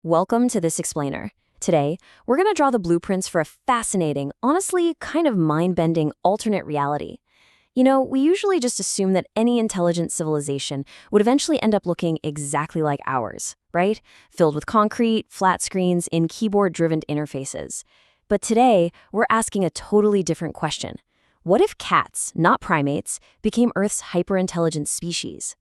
Welcome to This Explainer. Today, we're going to draw the blueprints for a fascinating, honestly kind of mind-bending alternate reality. We usually just assume that any intelligent civilization would eventually end up looking exactly like ours, right? Filled with concrete, flat screens, and keyboard-driven interfaces. But today, we're asking a totally different question. What if cats, not primates, became Earth's hyper-intelligent species?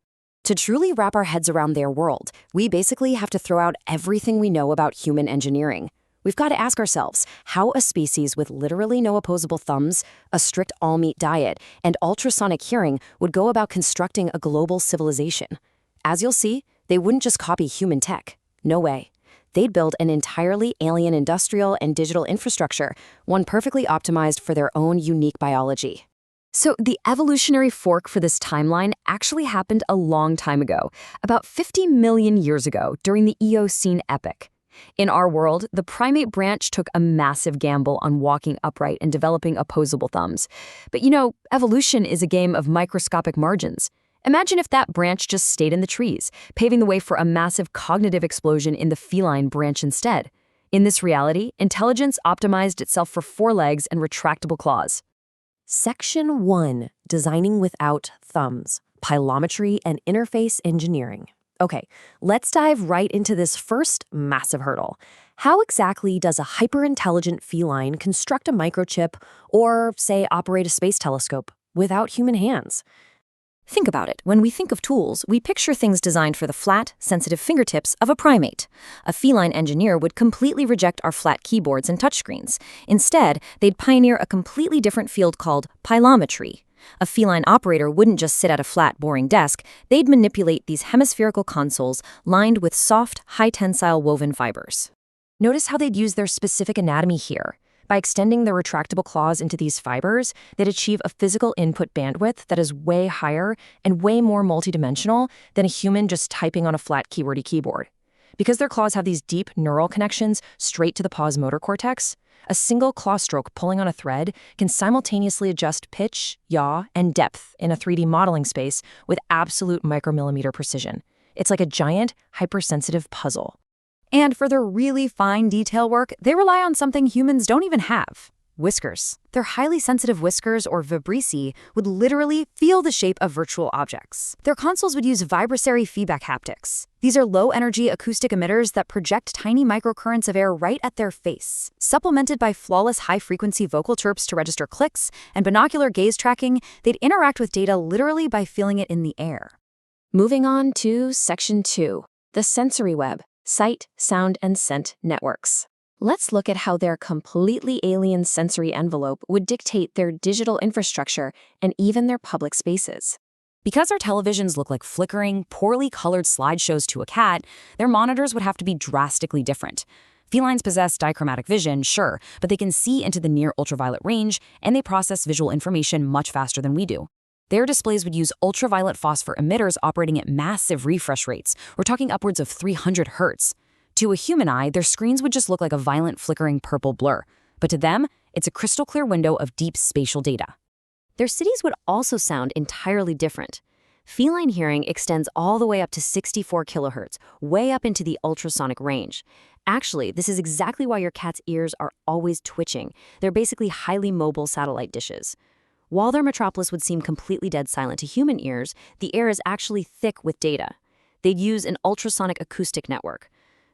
To truly wrap our heads around their world, we basically have to throw out everything we know about human engineering. We've got to ask ourselves how a species with literally no opposable thumbs, a strict all-meat diet, and ultrasonic hearing would go about constructing a global civilization. As you'll see, they wouldn't just copy human tech. No way. They'd build an entirely alien industrial and digital infrastructure, one perfectly optimized for their own unique biology. So the evolutionary fork for this timeline actually happened a long time ago, about 50 million years ago during the Eocene epoch. In our world, the primate branch took a massive gamble on walking upright and developing opposable thumbs. But evolution is a game of microscopic margins. Imagine if that branch just stayed in the trees, paving the way for a massive cognitive explosion in the feline branch instead. In this reality, intelligence optimized itself for forelegs and retractable claws. Section 1, Designing Without Thumbs, Pilometry and Interface Engineering. Okay, let's dive right into this first massive hurdle. How exactly does a hyper-intelligent feline construct a microchip or, say, operate a space telescope without human hands? Think about it. When we think of tools, we picture things designed for the flat, sensitive fingertips of a primate. A feline engineer would completely reject our flat keyboards and touchscreens. Instead, they'd pioneer a completely different field called pilometry. A feline operator wouldn't just sit at a flat, boring desk. They'd manipulate these hemispherical consoles lined with soft, high-tensile woven fibers. Notice how they'd use their specific anatomy here. By extending the retractable claws into these fibers, they'd achieve a physical input bandwidth that is way higher and way more multidimensional than a human just typing on a flat keywordy keyboard. Because their claws have these deep neural connections straight to the paw's motor cortex, a single claw stroke pulling on a thread can simultaneously adjust pitch, yaw, and depth in a 3D modeling space with absolute micromillimeter precision. It's like a giant, hypersensitive puzzle. And for their really fine detail work, they rely on something humans don't even have: whiskers. Their highly sensitive whiskers, or vibrissae, would literally feel the shape of virtual objects. Their consoles would use vibratory feedback haptics. These are low-energy acoustic emitters that project tiny microcurrents of air right at their face. Supplemented by flawless high-frequency vocal chirps to register clicks and binocular gaze tracking, they'd interact with data literally by feeling it in the air. Moving on to Section 2, the sensory web. Sight, sound, and scent networks. Let's look at how their completely alien sensory envelope would dictate their digital infrastructure and even their public spaces. Because our televisions look like flickering, poorly colored slideshows to a cat, their monitors would have to be drastically different. Felines possess dichromatic vision, sure, but they can see into the near ultraviolet range, and they process visual information much faster than we do. Their displays would use ultraviolet phosphor emitters operating at massive refresh rates. We're talking upwards of 300 hertz. To a human eye, their screens would just look like a violent flickering purple blur. But to them, it's a crystal clear window of deep spatial data. Their cities would also sound entirely different. Feline hearing extends all the way up to 64 kilohertz, way up into the ultrasonic range. Actually, this is exactly why your cat's ears are always twitching. They're basically highly mobile satellite dishes. While their metropolis would seem completely dead silent to human ears, the air is actually thick with data. They'd use an ultrasonic acoustic network.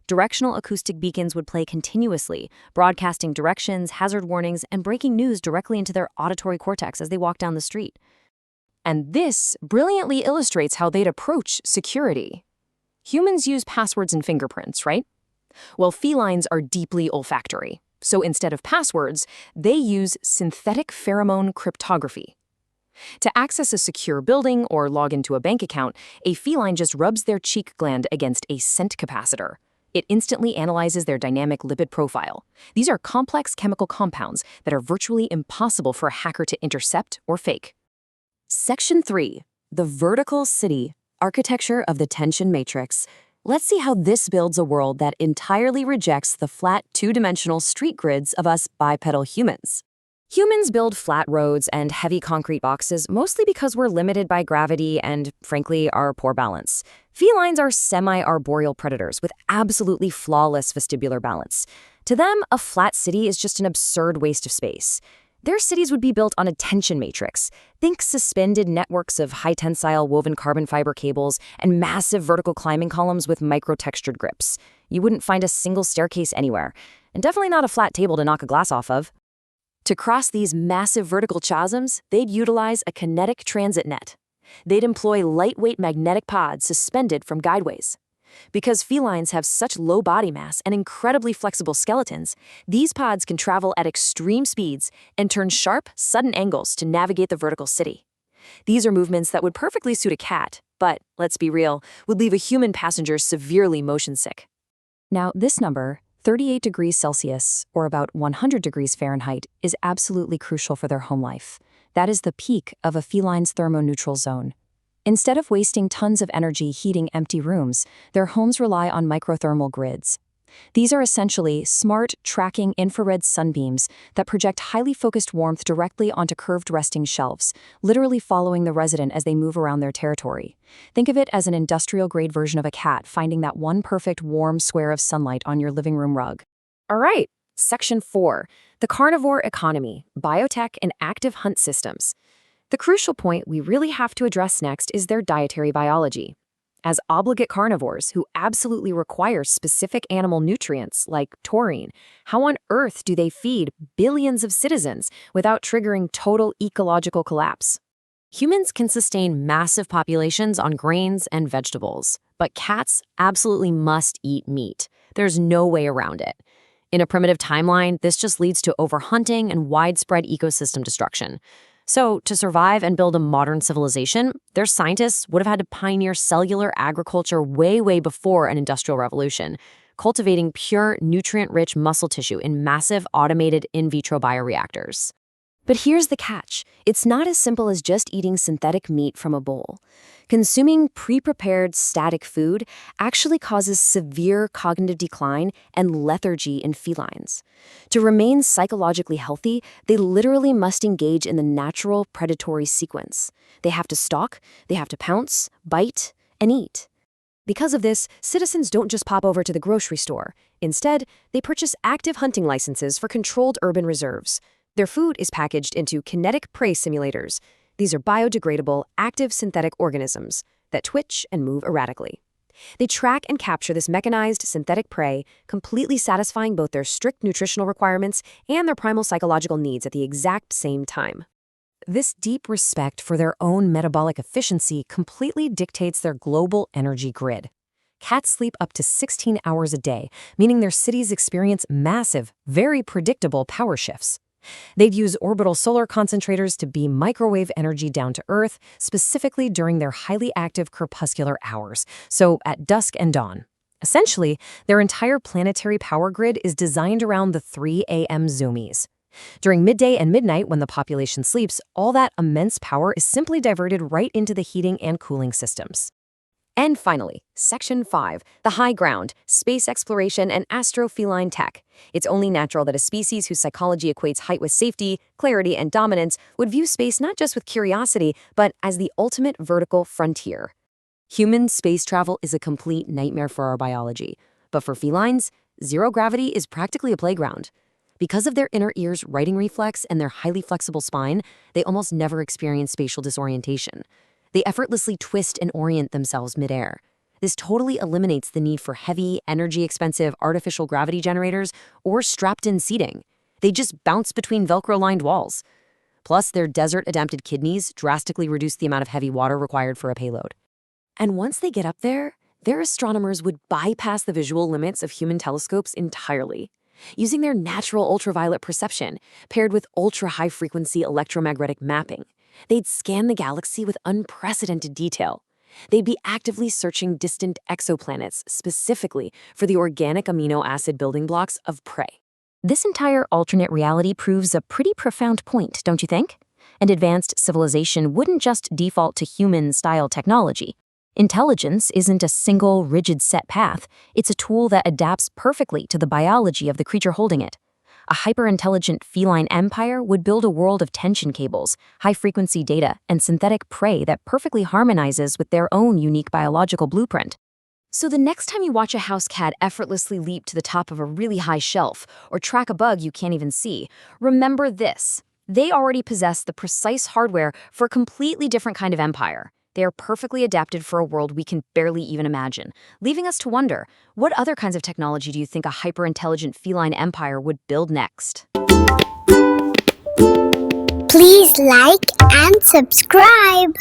Directional acoustic beacons would play continuously, broadcasting directions, hazard warnings, and breaking news directly into their auditory cortex as they walk down the street. And this brilliantly illustrates how they'd approach security. Humans use passwords and fingerprints, right? Well, felines are deeply olfactory. So instead of passwords, they use synthetic pheromone cryptography. To access a secure building or log into a bank account, a feline just rubs their cheek gland against a scent capacitor. It instantly analyzes their dynamic lipid profile. These are complex chemical compounds that are virtually impossible for a hacker to intercept or fake. Section 3, the vertical city, architecture of the tension matrix. Let's see how this builds a world that entirely rejects the flat, two-dimensional street grids of us bipedal humans. Humans build flat roads and heavy concrete boxes mostly because we're limited by gravity and, frankly, our poor balance. Felines are semi-arboreal predators with absolutely flawless vestibular balance. To them, a flat city is just an absurd waste of space. Their cities would be built on a tension matrix. Think suspended networks of high-tensile woven carbon fiber cables and massive vertical climbing columns with micro-textured grips. You wouldn't find a single staircase anywhere, and definitely not a flat table to knock a glass off of. To cross these massive vertical chasms, they'd utilize a kinetic transit net. They'd employ lightweight magnetic pods suspended from guideways. Because felines have such low body mass and incredibly flexible skeletons, these pods can travel at extreme speeds and turn sharp, sudden angles to navigate the vertical city. These are movements that would perfectly suit a cat, but, let's be real, would leave a human passenger severely motion sick. Now, this number, 38 degrees Celsius, or about 100 degrees Fahrenheit, is absolutely crucial for their home life. That is the peak of a feline's thermoneutral zone. Instead of wasting tons of energy heating empty rooms, their homes rely on microthermal grids. These are essentially smart, tracking infrared sunbeams that project highly focused warmth directly onto curved resting shelves, literally following the resident as they move around their territory. Think of it as an industrial-grade version of a cat finding that one perfect warm square of sunlight on your living room rug. All right, Section 4, the carnivore economy, biotech, and active hunt systems. The crucial point we really have to address next is their dietary biology. As obligate carnivores who absolutely require specific animal nutrients like taurine, how on earth do they feed billions of citizens without triggering total ecological collapse? Humans can sustain massive populations on grains and vegetables, but cats absolutely must eat meat. There's no way around it. In a primitive timeline, this just leads to overhunting and widespread ecosystem destruction. So, to survive and build a modern civilization, their scientists would have had to pioneer cellular agriculture way before an industrial revolution, cultivating pure, nutrient-rich muscle tissue in massive automated in vitro bioreactors. But here's the catch. It's not as simple as just eating synthetic meat from a bowl. Consuming pre-prepared static food actually causes severe cognitive decline and lethargy in felines. To remain psychologically healthy, they literally must engage in the natural predatory sequence. They have to stalk, they have to pounce, bite, and eat. Because of this, citizens don't just pop over to the grocery store. Instead, they purchase active hunting licenses for controlled urban reserves. Their food is packaged into kinetic prey simulators. These are biodegradable, active synthetic organisms that twitch and move erratically. They track and capture this mechanized synthetic prey, completely satisfying both their strict nutritional requirements and their primal psychological needs at the exact same time. This deep respect for their own metabolic efficiency completely dictates their global energy grid. Cats sleep up to 16 hours a day, meaning their cities experience massive, very predictable power shifts. They'd use orbital solar concentrators to beam microwave energy down to Earth, specifically during their highly active crepuscular hours, so at dusk and dawn. Essentially, their entire planetary power grid is designed around the 3 a.m. zoomies. During midday and midnight, when the population sleeps, all that immense power is simply diverted right into the heating and cooling systems. And finally, Section 5, the high ground, space exploration and astrofeline tech. It's only natural that a species whose psychology equates height with safety, clarity, and dominance would view space not just with curiosity, but as the ultimate vertical frontier. Human space travel is a complete nightmare for our biology. But for felines, zero gravity is practically a playground. Because of their inner ear's writing reflex and their highly flexible spine, they almost never experience spatial disorientation. They effortlessly twist and orient themselves midair. This totally eliminates the need for heavy, energy-expensive artificial gravity generators or strapped-in seating. They just bounce between Velcro-lined walls. Plus, their desert-adapted kidneys drastically reduce the amount of heavy water required for a payload. And once they get up there, their astronomers would bypass the visual limits of human telescopes entirely. Using their natural ultraviolet perception, paired with ultra-high-frequency electromagnetic mapping, they'd scan the galaxy with unprecedented detail. They'd be actively searching distant exoplanets specifically for the organic amino acid building blocks of prey. This entire alternate reality proves a pretty profound point, don't you think? An advanced civilization wouldn't just default to human-style technology. Intelligence isn't a single, rigid set path. It's a tool that adapts perfectly to the biology of the creature holding it. A hyper-intelligent feline empire would build a world of tension cables, high-frequency data, and synthetic prey that perfectly harmonizes with their own unique biological blueprint. So the next time you watch a house cat effortlessly leap to the top of a really high shelf or track a bug you can't even see, remember this. They already possess the precise hardware for a completely different kind of empire. They are perfectly adapted for a world we can barely even imagine, leaving us to wonder, what other kinds of technology do you think a hyper-intelligent feline empire would build next? Please like and subscribe.